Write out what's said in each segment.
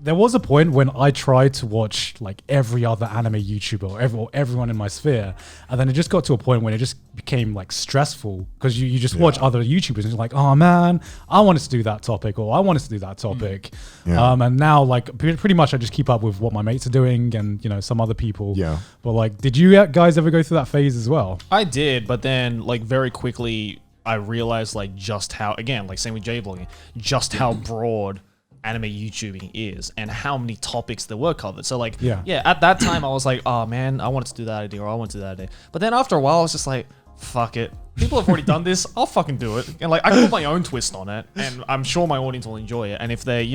there was a point when I tried to watch like every other anime YouTuber or everyone in my sphere, and then it just got to a point when it just became like stressful because you just watch other YouTubers and you're like, oh man, I wanted to do that topic or I wanted to do that topic. And now like pretty much I just keep up with what my mates are doing and some other people. Yeah. But like, did you guys ever go through that phase as well? I did, but then like very quickly I realized like just how, again, like same with J-vlogging, just how broad anime YouTubing is and how many topics there were covered. So like, at that time I was like, oh man, I wanted to do that idea or I want to do that idea. But then after a while I was just like, fuck it. People have already done this. I'll fucking do it. And like, I can put my own twist on it and I'm sure my audience will enjoy it. And if they,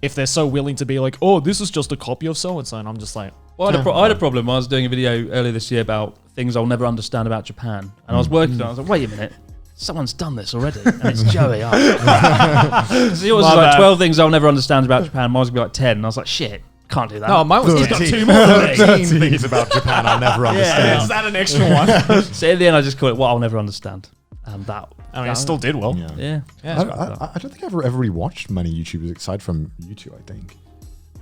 if they're so willing to be like, oh, this is just a copy of so-and-so, and I'm just like... Well, I had a problem. I was doing a video earlier this year about things I'll never understand about Japan. And I was working on it. I was like, wait a minute. Someone's done this already, and it's Joey. So yours is like 12 things I'll never understand about Japan. Mine was gonna be like 10, and I was like, shit, can't do that. No, mine was got 2 more. 13 things about Japan I'll never understand. Is that an extra one? So in the end, I just call it what I'll never understand, and that. I mean, it still did well. Yeah. I don't think I've ever really watched many YouTubers aside from you two, I think,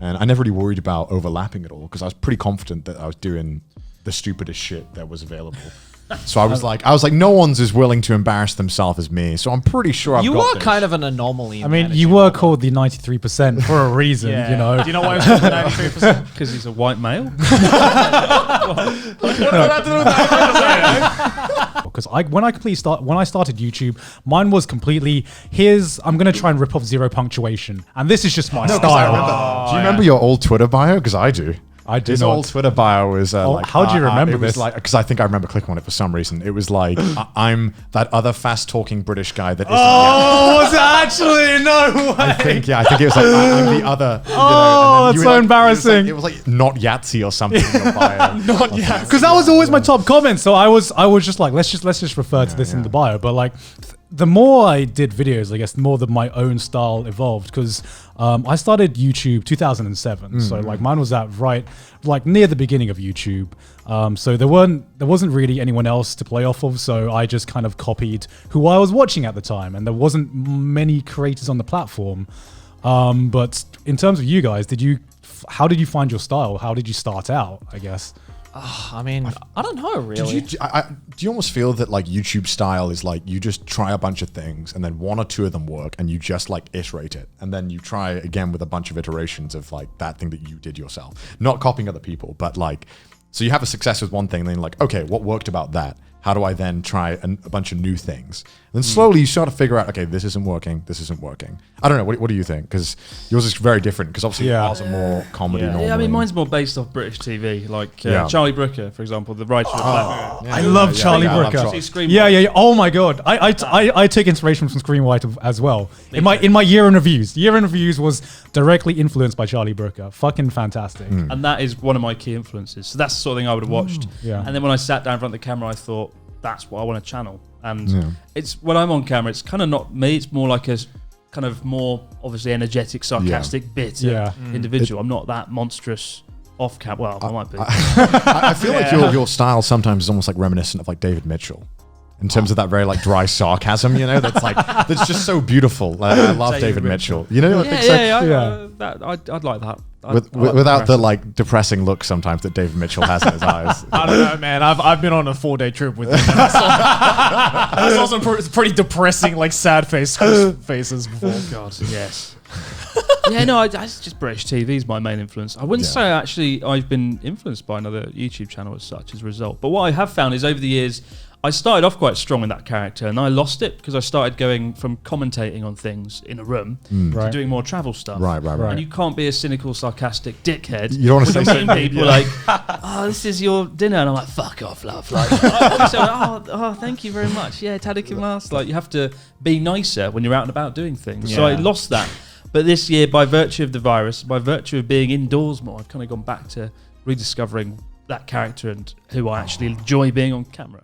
and I never really worried about overlapping at all because I was pretty confident that I was doing the stupidest shit that was available. So I was like, no one's as willing to embarrass themselves as me. So I'm pretty sure I've got You are this. kind of an anomaly. I mean, you were called the 93% for a reason, Do you know why it's called the 93%? Because he's a white male. Because when I started YouTube, mine was completely I'm gonna try and rip off zero punctuation, and this is just my style. Do you remember your old Twitter bio? Because I do. I do. His old Twitter bio was like. How do you remember this? It was like, because I think I remember clicking on it for some reason. It was like, I'm that other fast-talking British guy that isn't. Was it actually? No way. I think it was like I'm the other. That's so embarrassing. It was like not Yahtzee or something in your bio. Not Yahtzee. Because that was always my top comment. So I was just like, let's just refer to this in the bio. But like, the more I did videos, I guess, the more that my own style evolved. Because I started YouTube 2007, so like mine was like near the beginning of YouTube. So there wasn't really anyone else to play off of. So I just kind of copied who I was watching at the time, and there wasn't many creators on the platform. But in terms of you guys, how did you find your style? How did you start out, I guess? I mean, I don't know, really. Do you almost feel that like YouTube style is like you just try a bunch of things and then 1 or 2 of them work and you just like iterate it, and then you try again with a bunch of iterations of like that thing that you did yourself, not copying other people, but like, so you have a success with one thing and then you're like, okay, what worked about that? How do I then try a bunch of new things? And then slowly you start to figure out, okay, this isn't working. This isn't working. I don't know. What do you think? Because yours is very different. Because obviously ours are more comedy. Yeah, I mean, mine's more based off British TV. Like Charlie Brooker, for example, the writer of that. I love Charlie Brooker. Yeah. Oh my god, I take inspiration from Screenwriter as well. In my year in reviews, was directly influenced by Charlie Brooker. Fucking fantastic. And that is one of my key influences. So that's the sort of thing I would have watched. And then when I sat down in front of the camera, I thought, that's what I want to channel. And it's when I'm on camera, it's kind of not me. It's more like a kind of more obviously energetic, sarcastic bit individual. I'm not that monstrous off camera. Well, I might be. I feel like your style sometimes is almost like reminiscent of like David Mitchell. In terms of that very like dry sarcasm, that's just so beautiful. I love David Mitchell. I'd like that. Without the like depressing look sometimes that David Mitchell has in his eyes. I don't know, man. I've been on a 4-day trip with him. I saw some pretty depressing, like sad faces before. God, yes. It's just British TV is my main influence. I wouldn't say actually I've been influenced by another YouTube channel as such as a result. But what I have found is over the years, I started off quite strong in that character and I lost it because I started going from commentating on things in a room to doing more travel stuff. Right. And you can't be a cynical, sarcastic dickhead. You don't want to say something. People like, oh, this is your dinner. And I'm like, fuck off, love. Like, thank you very much. Yeah, tadakimasu. Like, you have to be nicer when you're out and about doing things. Yeah. So I lost that. But this year, by virtue of the virus, by virtue of being indoors more, I've kind of gone back to rediscovering that character and who I actually enjoy being on camera.